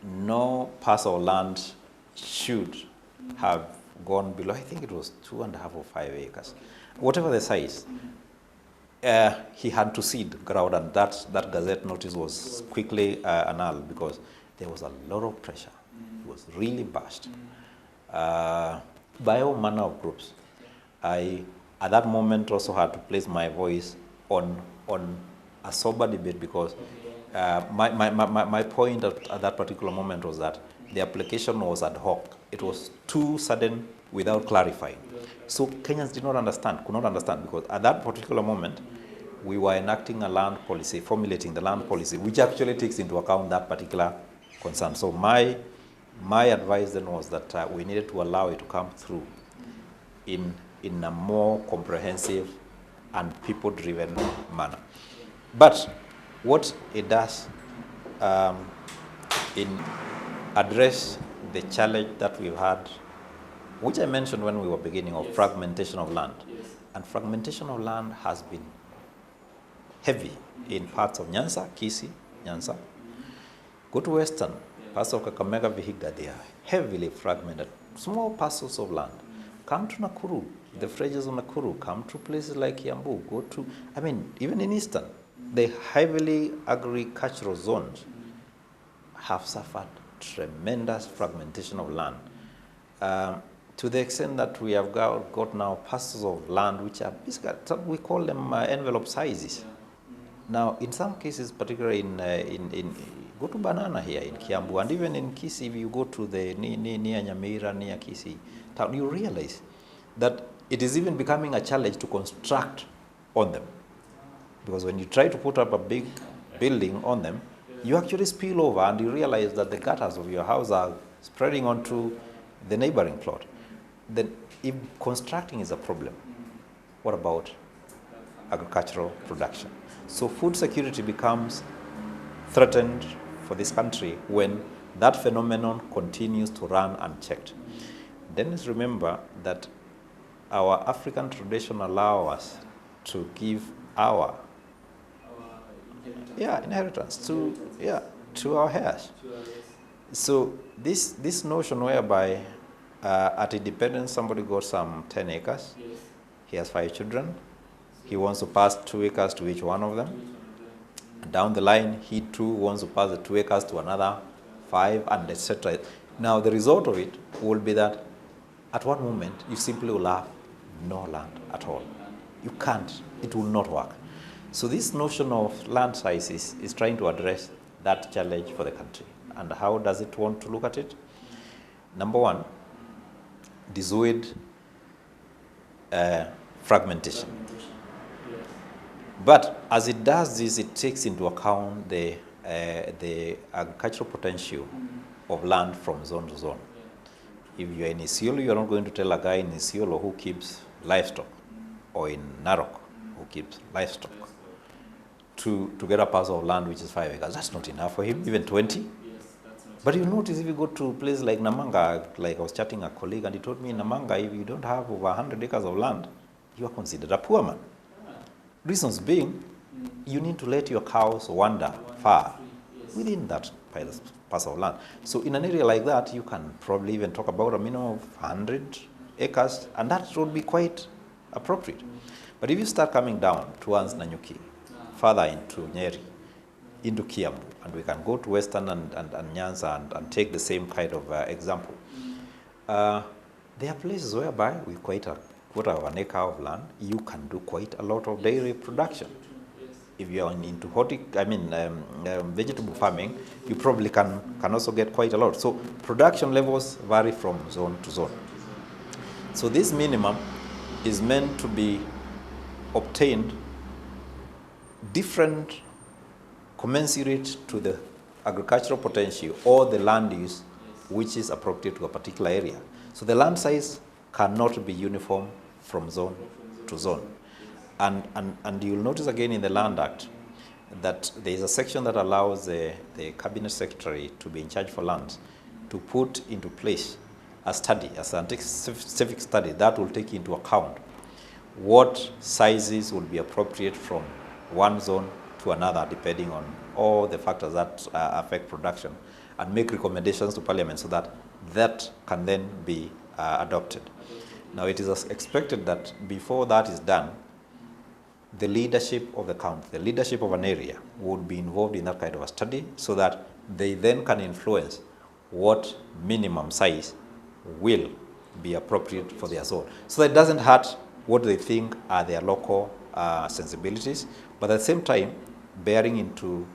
no parcel of land should have gone below, I think it was 2.5 or 5 acres. Whatever the size, he had to cede ground, and that Gazette notice was quickly annulled because there was a lot of pressure. It was really bashed by all manner of groups. I, at that moment, also had to place my voice on a sober debate because my point at that particular moment was that the application was ad hoc. It was too sudden without clarifying. So Kenyans did not understand, could not understand, because at that particular moment, we were enacting a land policy, formulating the land policy, which actually takes into account that particular concern. So my advice then was that we needed to allow it to come through in a more comprehensive and people-driven manner. But what it does in address the challenge that we've had, which I mentioned when we were beginning, of fragmentation of land. And fragmentation of land has been heavy in parts of Nyanza, Kisii, Nyanza. Go to Western, parts of Kakamega, Vihiga, they are heavily fragmented, small parcels of land. Come to Nakuru, the fringes of Nakuru, come to places like Kiambu, go to, I mean, even in Eastern, the heavily agricultural zones have suffered tremendous fragmentation of land. To the extent that we have got now parcels of land which are basically, we call them envelope sizes. Now, in some cases, particularly in go to Banana here in Kiambu, and even in Kisii, if you go to the near Nyamira, near Kisii town, you realize that it is even becoming a challenge to construct on them. Because when you try to put up a big building on them, you actually spill over and you realize that the gutters of your house are spreading onto the neighboring plot. Then if constructing is a problem, what about agricultural production? So food security becomes threatened for this country when that phenomenon continues to run unchecked. Then let's remember that our African tradition allows us to give our inheritance to our heirs. So this notion whereby at independence somebody got some 10 acres, he has 5 children, he wants to pass 2 acres to each one of them. Down the line, he too wants to pass the 2 acres to another 5, and etc. Now the result of it will be that at one moment you simply will have no land at all. You can't, it will not work. So this notion of land size is trying to address that challenge for the country. And how does it want to look at it? Number one, dissuade fragmentation. But as it does this, it takes into account the agricultural potential of land from zone to zone. If you're in Isiolo, you're not going to tell a guy in Isiolo who keeps livestock, or in Narok who keeps livestock, to get a parcel of land which is 5 acres. That's not enough for him, even 20. But you notice if you go to a place like Namanga, like I was chatting a colleague, and he told me in Namanga, if you don't have over 100 acres of land, you are considered a poor man. Reasons being, you need to let your cows wander far within that parcel of land. So in an area like that, you can probably even talk about a minimum of 100 acres, and that would be quite appropriate. But if you start coming down towards Nanyuki, further into Nyeri, into Kiambu, and we can go to Western and Nyanza and take the same kind of example. There are places whereby with quite a quarter of an acre of land, you can do quite a lot of dairy production. If you are into vegetable farming, you probably can also get quite a lot. So production levels vary from zone to zone. So this minimum is meant to be obtained different commensurate to the agricultural potential or the land use which is appropriate to a particular area. So the land size cannot be uniform from zone to zone. And you'll notice again in the Land Act that there is a section that allows the Cabinet Secretary to be in charge for lands to put into place a study, a scientific study that will take into account what sizes will be appropriate from one zone to another depending on all the factors that affect production. and make recommendations to Parliament so that that can then be adopted. Now, it is expected that before that is done, the leadership of the county, the leadership of an area would be involved in that kind of a study so that they then can influence what minimum size will be appropriate for their zone. So that it doesn't hurt what they think are their local sensibilities, but at the same time, bearing into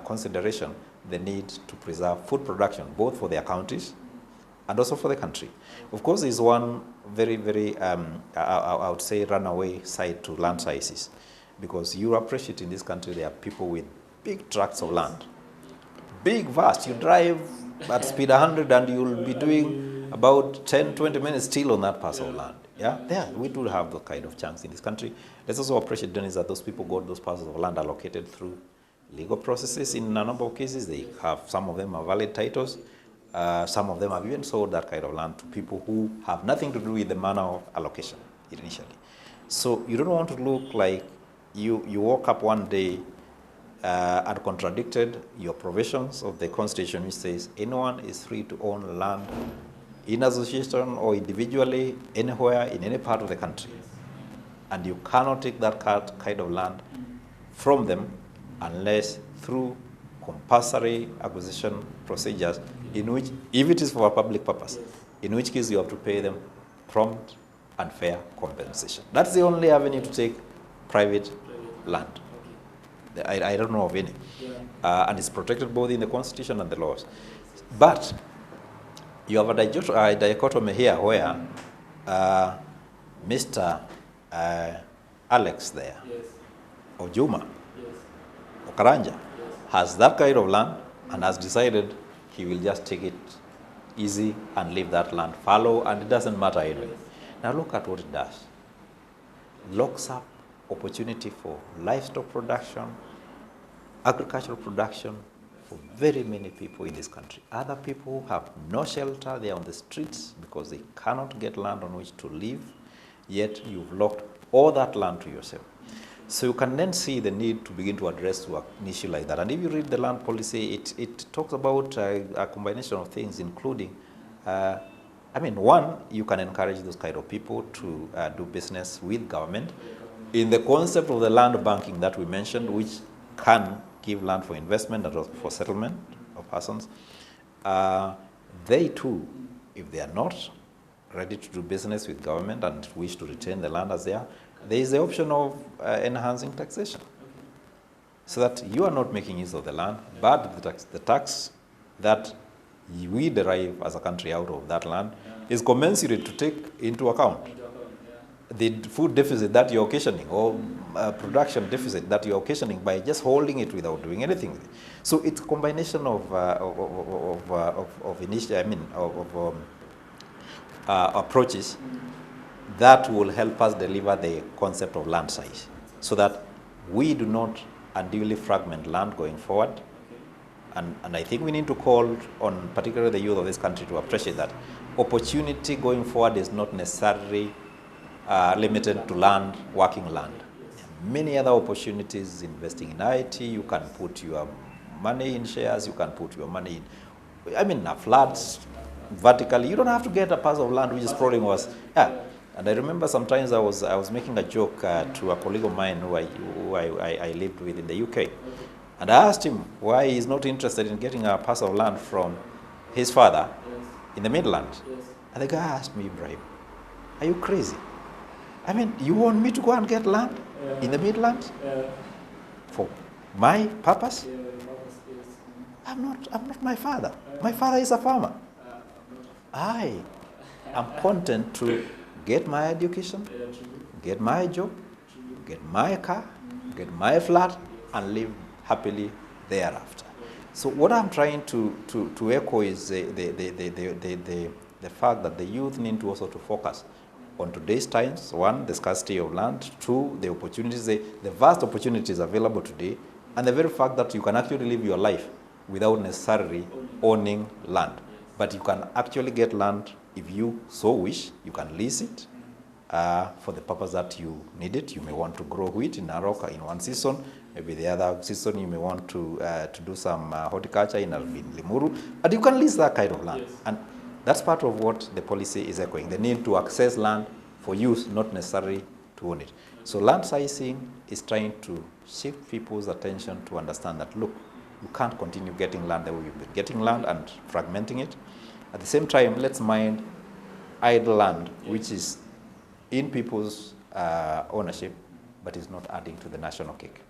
consideration the need to preserve food production, both for their counties and also for the country. Of course, there's one very, very, I would say, runaway side to land sizes, because you appreciate in this country there are people with big tracts of land, big, vast. You drive at speed 100 and you'll be doing about 10, 20 minutes still on that parcel of land. Yeah, we do have those kind of chunks in this country. Let's also appreciate then is that those people got those parcels of land allocated through legal processes. In a number of cases, they have, some of them are valid titles. Some of them have even sold that kind of land to people who have nothing to do with the manner of allocation initially. So you don't want to look like you woke up one day and contradicted your provisions of the Constitution, which says anyone is free to own land in association or individually anywhere in any part of the country. And you cannot take that kind of land from them unless through compulsory acquisition procedures, in which, if it is for a public purpose, in which case you have to pay them prompt and fair compensation. That's the only avenue to take private land. I don't know of any. And it's protected both in the Constitution and the laws. But you have a dichotomy here where Mr. Alex there, or Juma, or Karanja, has that kind of land and has decided he will just take it easy and leave that land fallow, and it doesn't matter anyway. Now look at what it does. Locks up opportunity for livestock production, agricultural production for very many people in this country. Other people who have no shelter, they are on the streets because they cannot get land on which to live, yet you've locked all that land to yourself. So you can then see the need to begin to address an issue like that. And if you read the land policy, it talks about a combination of things, including, one, you can encourage those kind of people to do business with government in the concept of the land banking that we mentioned, which can give land for investment and also for settlement of persons. They too, if they are not ready to do business with government and wish to retain the land as they are, there is the option of enhancing taxation, so that you are not making use of the land, but the tax that we derive as a country out of that land is commensurate to take into account the food deficit that you're occasioning, or production deficit that you're occasioning by just holding it without doing anything with it. So it's a combination of approaches that will help us deliver the concept of land size, so that we do not unduly fragment land going forward. And I think we need to call on particularly the youth of this country to appreciate that opportunity going forward is not necessarily limited to land, working land. Many other opportunities, investing in IT, you can put your money in shares, you can put your money in, floods vertically. You don't have to get a parcel of land, which is problem was, And I remember sometimes I was making a joke to a colleague of mine who I lived with in the UK. And I asked him why he's not interested in getting a parcel of land from his father in the Midlands. And the guy asked me, Ibrahim, are you crazy? You want me to go and get land in the Midlands for my purpose? I'm not my father. My father is a farmer. I am content to get my education, get my job, get my car, get my flat, and live happily thereafter. So what I'm trying to echo is the fact that the youth need to also to focus on today's times. One, the scarcity of land. Two, the opportunities, the vast opportunities available today, and the very fact that you can actually live your life without necessarily owning land. But you can actually get land if you so wish. You can lease it for the purpose that you need it. You may want to grow wheat in Narok in one season, Maybe the other season you may want to do some horticulture in Limuru, but you can lease that kind of land. Yes. And that's part of what the policy is echoing, the need to access land for use, not necessarily to own it. So land sizing is trying to shift people's attention to understand that, look, you can't continue getting land the way you've been getting land and fragmenting it. At the same time, let's mind idle land, which is in people's ownership, but is not adding to the national cake.